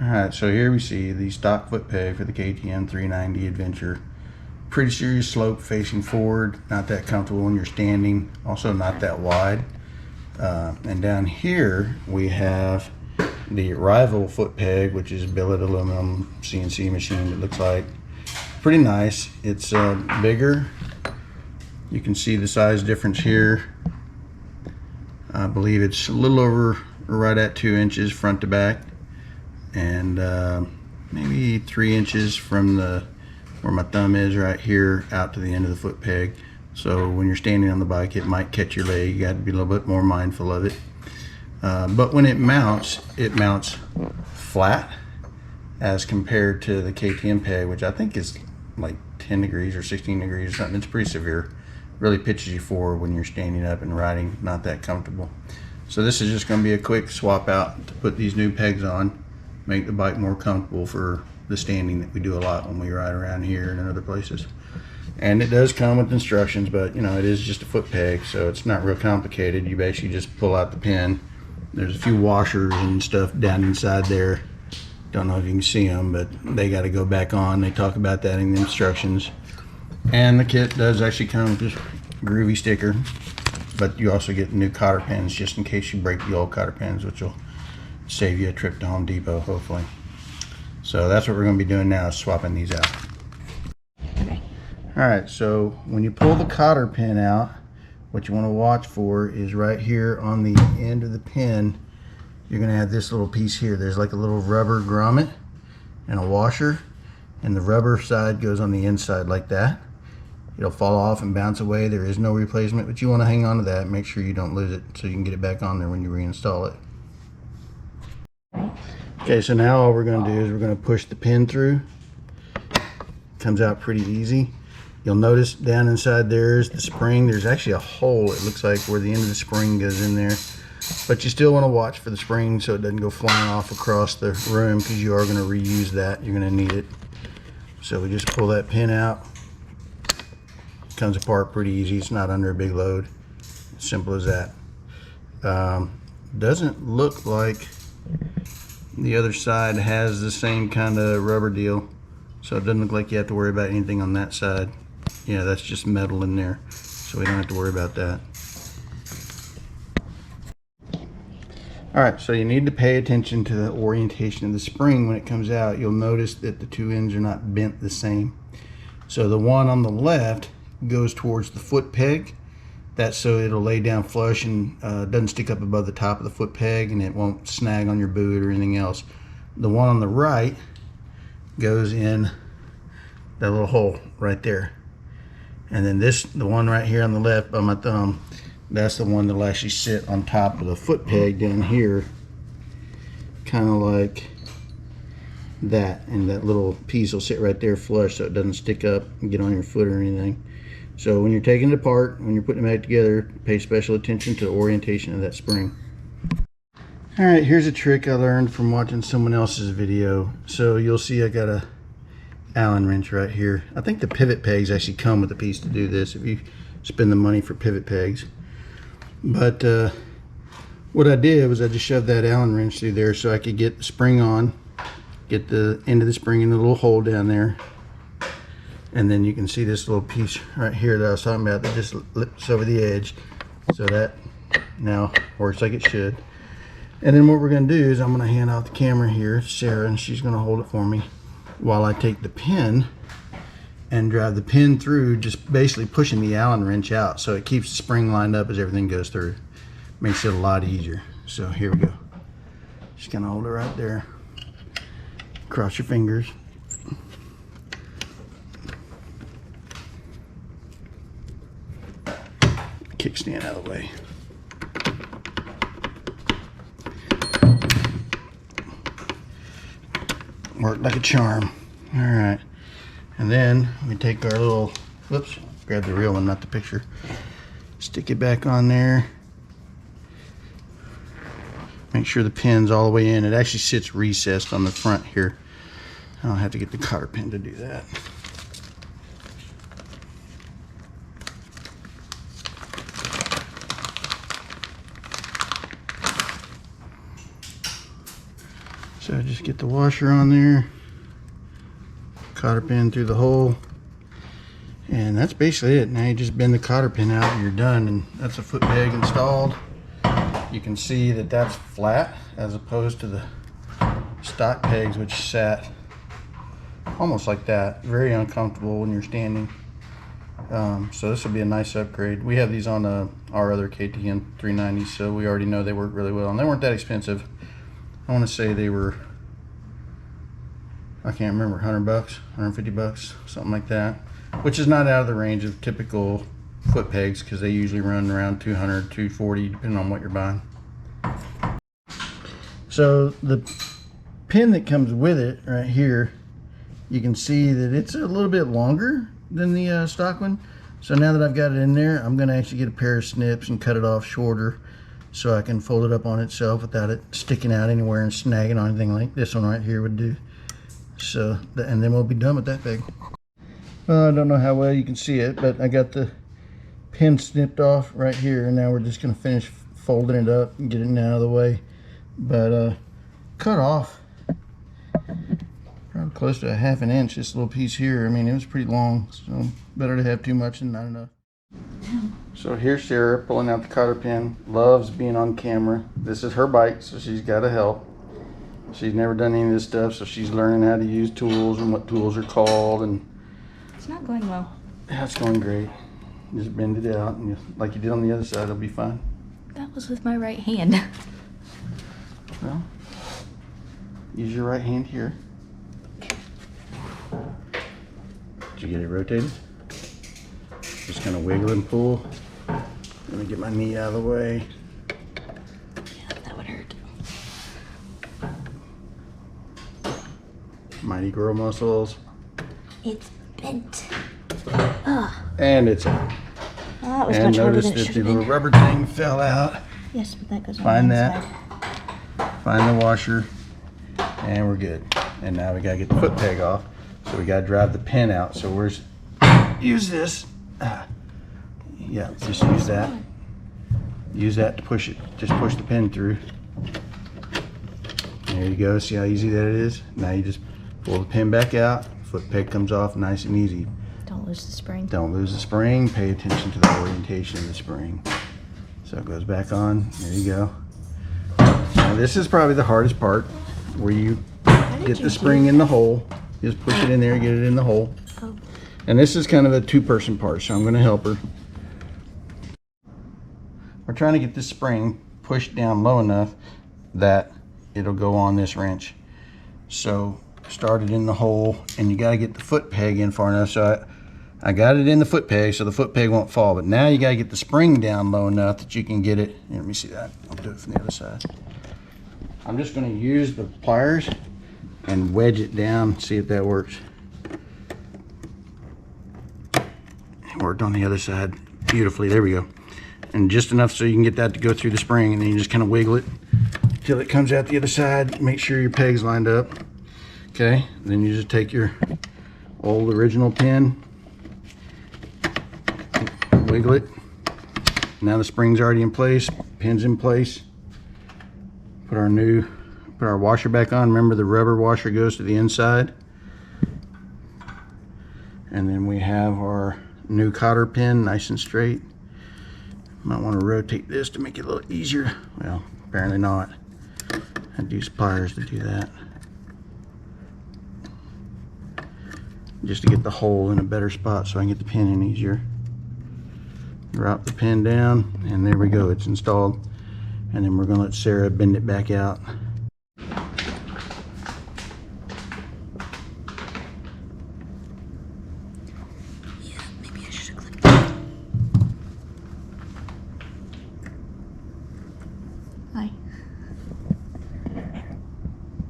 Alright, so here we see the stock foot peg for the KTM 390 Adventure. Pretty serious slope facing forward, not that comfortable when you're standing, also not that wide. And down here we have the rival foot peg, which is billet aluminum CNC machine. It looks like pretty nice. It's bigger. You can see the size difference here. I believe it's a little over, right at 2 inches front to back, and maybe 3 inches from where my thumb is right here out to the end of the foot peg. So when you're standing on the bike, it might catch your leg. You got to be a little bit more mindful of it. But when it mounts flat as compared to the KTM peg, which I think is like 10 degrees or 16 degrees or something. It's pretty severe. Really pitches you forward when you're standing up and riding, not that comfortable. So this is just going to be a quick swap out to put these new pegs on, make the bike more comfortable for the standing that we do a lot when we ride around here and in other places. And it does come with instructions, but you know, it is just a foot peg, so it's not real complicated. You basically just pull out the pin. There's a few washers and stuff down inside there. Don't know if you can see them, but they got to go back on. They talk about that in the instructions. And the kit does actually come with this groovy sticker, but you also get new cotter pins just in case you break the old cotter pins, which will save you a trip to Home Depot, hopefully. So that's what we're going to be doing now, is swapping these out. Okay. Alright, so when you pull the cotter pin out, what you want to watch for is right here on the end of the pin, you're going to have this little piece here. There's like a little rubber grommet and a washer, and the rubber side goes on the inside like that. It'll fall off and bounce away. There is no replacement, but you want to hang on to that. Make sure you don't lose it so you can get it back on there when you reinstall it. Okay, so now all we're going to do is we're going to push the pin through. Comes out pretty easy. You'll notice down inside there's the spring. There's actually a hole, it looks like, where the end of the spring goes in there. But you still want to watch for the spring so it doesn't go flying off across the room, because you are going to reuse that. You're going to need it. So we just pull that pin out. Comes apart pretty easy. It's not under a big load. Simple as that. Doesn't look like the other side has the same kind of rubber deal, so it doesn't look like you have to worry about anything on that side. Yeah, that's just metal in there, so we don't have to worry about that. Alright, so you need to pay attention to the orientation of the spring when it comes out. You'll notice that the two ends are not bent the same. So the one on the left goes towards the foot peg. That's so it'll lay down flush and doesn't stick up above the top of the foot peg, and it won't snag on your boot or anything else. The one on the right goes in that little hole right there. And then the one right here on the left by my thumb, that's the one that'll actually sit on top of the foot peg down here, kind of like that, and that little piece will sit right there flush so it doesn't stick up and get on your foot or anything. So when you're taking it apart, when you're putting it back together, pay special attention to the orientation of that spring. Alright, here's a trick I learned from watching someone else's video. So you'll see I got a Allen wrench right here. I think the pivot pegs actually come with a piece to do this if you spend the money for pivot pegs. But what I did was I just shoved that Allen wrench through there so I could get the spring on, get the end of the spring in the little hole down there. And then you can see this little piece right here that I was talking about that just lips over the edge. So that now works like it should. And then what we're going to do is I'm going to hand off the camera here to Sarah, and she's going to hold it for me while I take the pin and drive the pin through, just basically pushing the Allen wrench out so it keeps the spring lined up as everything goes through. Makes it a lot easier. So here we go. Just going to hold it right there. Cross your fingers. Kickstand out of the way. Worked like a charm. Alright. And then we take our little, whoops, grab the real one, not the picture. Stick it back on there. Make sure the pin's all the way in. It actually sits recessed on the front here. I don't have to get the cotter pin to do that. So just get the washer on there, cotter pin through the hole, and that's basically it. Now you just bend the cotter pin out and you're done, and that's a foot peg installed. You can see that that's flat as opposed to the stock pegs, which sat almost like that. Very uncomfortable when you're standing. So this will be a nice upgrade. We have these on our other KTM 390s, so we already know they work really well, and they weren't that expensive. I want to say they were, I can't remember, 100 bucks, 150 bucks, something like that, which is not out of the range of typical foot pegs, because they usually run around 200, 240, depending on what you're buying. So the pin that comes with it right here, you can see that it's a little bit longer than the stock one. So now that I've got it in there, I'm going to actually get a pair of snips and cut it off shorter so I can fold it up on itself without it sticking out anywhere and snagging on anything like this one right here would do. So, and then we'll be done with that peg. Well, I don't know how well you can see it, but I got the pin snipped off right here, and now we're just going to finish folding it up and getting it out of the way. But cut off probably close to a ½ inch, this little piece here. I mean, it was pretty long, so better to have too much than not enough. So here's Sarah pulling out the cotter pin. Loves being on camera. This is her bike, so she's got to help. She's never done any of this stuff, so she's learning how to use tools and what tools are called. And it's not going well. Yeah, it's going great. Just bend it out, and like you did on the other side, it'll be fine. That was with my right hand. Well, use your right hand here. Did you get it rotated? Just kind of wiggle and pull. Let me get my knee out of the way. Yeah, that would hurt. Mighty girl muscles. It's bent. And it's out. That was much harder notice than it that should the have little been. rubber thing fell out. Yes, but that goes on Find the that. inside. Find the washer. And we're good. And now we gotta get the foot peg off. So we gotta drive the pin out. So we're use this. Yeah, just use that. Use that to push it. Just push the pin through. There you go. See how easy that is? Now you just pull the pin back out. Foot peg comes off nice and easy. Don't lose the spring. Don't lose the spring. Pay attention to the orientation of the spring. So it goes back on. There you go. Now this is probably the hardest part, where you get the spring in the hole. Just push it in there, get it in the hole. Oh. And this is kind of a two-person part, so I'm going to help her. We're trying to get this spring pushed down low enough that it'll go on this wrench. So start it in the hole, and you got to get the foot peg in far enough. So I got it in the foot peg, so the foot peg won't fall. But now you got to get the spring down low enough that you can get it. Here, let me see that. I'll do it from the other side. I'm just going to use the pliers and wedge it down, see if that works. It worked on the other side beautifully. There we go. And just enough so you can get that to go through the spring, and then you just kind of wiggle it till it comes out the other side. Make sure your peg's lined up. Okay, then you just take your old original pin, wiggle it. Now the spring's already in place, pin's in place. Put our washer back on. Remember, the rubber washer goes to the inside. And then we have our new cotter pin, nice and straight. Might want to rotate this to make it a little easier. Well, apparently not. I'd use pliers to do that. Just to get the hole in a better spot so I can get the pin in easier. Drop the pin down, and there we go, it's installed. And then we're going to let Sarah bend it back out. Yeah, maybe I should have clicked that. Hi.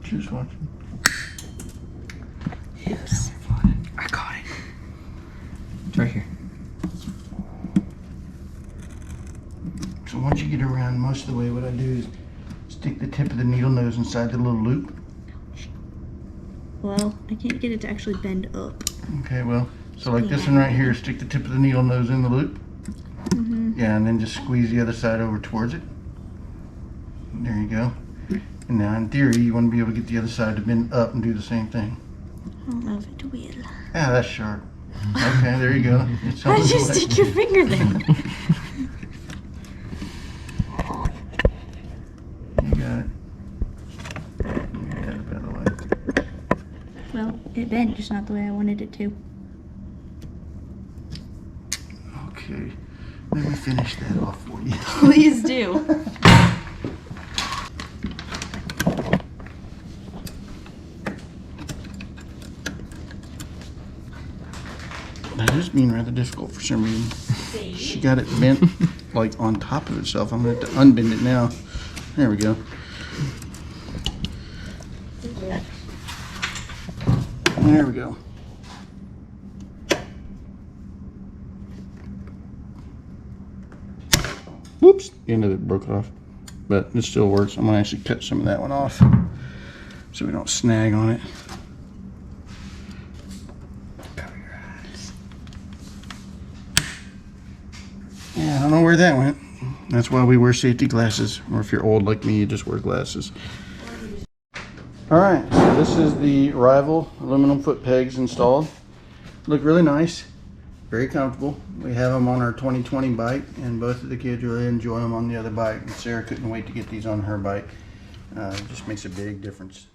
Just watching. Yes. I got it. It's right here. So once you get around most of the way, what I do is stick the tip of the needle nose inside the little loop. Well, I can't get it to actually bend up. Okay, well, so like this one right here, stick the tip of the needle nose in the loop. Yeah, and then just squeeze the other side over towards it. There you go. And now in theory, you want to be able to get the other side to bend up and do the same thing. I don't know if it will. Yeah, that's sharp. Okay, there you go. It's How'd on you the way. stick your finger there? You got it. Yeah, by the way. Well, it bent just not the way I wanted it to. Okay, let me finish that off for you. Please do. That is being rather difficult for some reason. She got it bent like on top of itself. I'm gonna have to unbend it now. There we go. There we go. Whoops, the end of it broke off. But it still works. I'm gonna actually cut some of that one off so we don't snag on it. Yeah, I don't know where that went. That's why we wear safety glasses. Or if you're old like me, you just wear glasses. Alright, so this is the Rival aluminum foot pegs installed. Look really nice. Very comfortable. We have them on our 2020 bike, and both of the kids really enjoy them on the other bike. And Sarah couldn't wait to get these on her bike. It just makes a big difference.